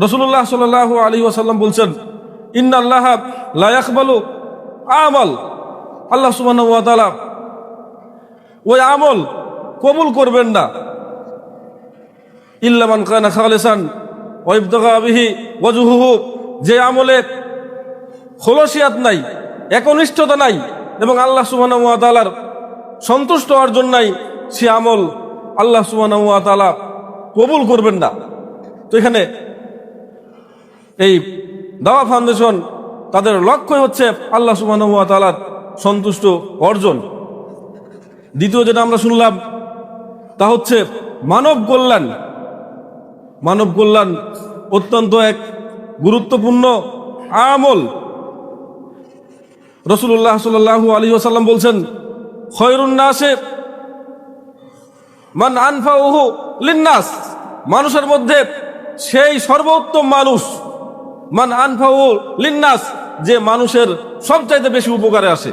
রাসূলুল্লাহ সাল্লাল্লাহু আলাইহি ওয়াসাল্লাম বলছেন, ইন্নাল্লাহা লা ইয়াকবালু আমাল, আল্লাহ সুবহানাহু ওয়া তাআলা ওই আমল কবুল করবেন না ইল্লা মান কানা খালিসান ওয়া ইবতাগা বিহি ওয়াজহুহু, যে আমলে খোলসিয়াত নাই, একনিষ্ঠতা নাই এবং আল্লাহ সুবহানাহু ওয়া তাআলার সন্তুষ্ট হওয়ার জন্যই সে আমল আল্লাহ সুবহানাহু ওয়া তাআলা কবুল করবেন না। তো এখানে এই দাওয়া ফাউন্ডেশন তাদের লক্ষ্যই হচ্ছে আল্লাহ সুবহানাহু ওয়া তাআলার সন্তুষ্ট অর্জন। দ্বিতীয় যেটা আমরা শুনলাম তা হচ্ছে মানব কল্যাণ। মানব কল্যাণ অত্যন্ত এক গুরুত্বপূর্ণ আমল। রাসূলুল্লাহ সাল্লাল্লাহু আলাইহি ওয়াসাল্লাম বলছেন, খয়রুন নাসে মান আনফাউহু লিন্নাস, মানুষের মধ্যে সেই সর্বোত্তম মানুষ, মান আনফাউহু লিন্নাস, যে মানুষের সবচাইতে বেশি উপকারে আসে।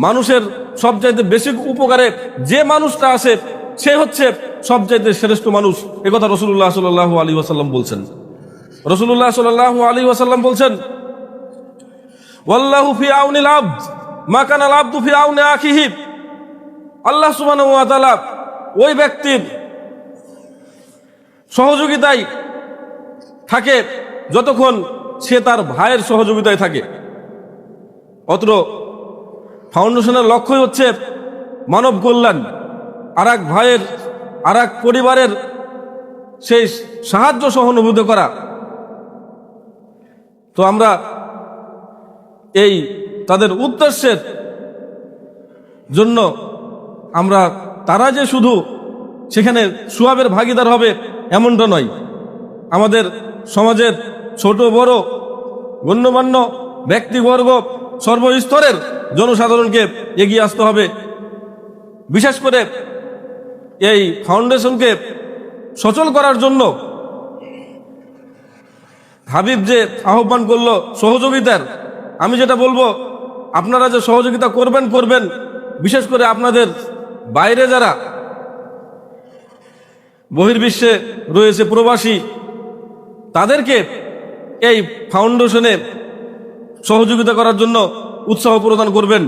মানুষের সবচাইতে বেশি উপকারে যে মানুষটা আসে সে হচ্ছে সবচাইতে শ্রেষ্ঠ মানুষ। একথা রাসূলুল্লাহ সাল্লাল্লাহু আলাইহি ওয়াসাল্লাম বলছেন। রাসূলুল্লাহ সাল্লাল্লাহু আলাইহি ওয়াসাল্লাম বলছেন, ওয়াল্লাহু ফি আউনিল আবদ মা কানাল আবদু ফি আউনি আখিহি, আল্লাহ সুবহানাহু ওয়া তাআলা ওই ব্যক্তির সহযোগিতায় থাকে যতক্ষণ সে তার ভাইয়ের সহযোগিতায় থাকে। অত্র ফাউন্ডেশনের লক্ষ্যই হচ্ছে মানব কল্যাণ, আর এক ভাইয়ের, আর এক পরিবারের সেই সাহায্য সহানুভূতি করা। তো আমরা এই তাদের উদ্দেশ্যের জন্য আমরা, তারা যে শুধু সেখানে সওয়াবের ভাগীদার হবে এমনটা নয়, আমাদের সমাজের ছোট বড় গণ্যমান্য ব্যক্তিবর্গ সর্বস্তরের জনসাধারণকে এগিয়ে আসতে হবে। বিশেষ করে এই ফাউন্ডেশনকে সচল করার জন্য হাবিব যে আহ্বান করলো সহযোগিতার, আমি যেটা বলবো, আপনারা যে সহযোগিতা করবেন, বিশেষ করে আপনাদের বাইরে যারা বহির্বিশ্বে রয়েছে প্রবাসী, তাদেরকে এই ফাউন্ডেশনে সহযোগিতা করার জন্য উৎসাহ প্রদান করবেন।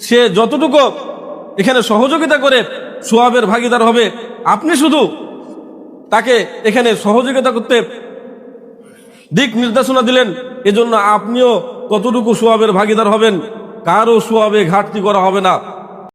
সে যতটুকু এখানে সহযোগিতা করে সওয়াবের ভাগীদার হবে, আপনি শুধু তাকে এখানে সহযোগিতা করতে দিক নির্দেশনা দিলেন, এজন্য আপনিও ততটুকু সওয়াবের ভাগীদার হবেন, কারো সওয়াবে ঘাটতি করা হবে না।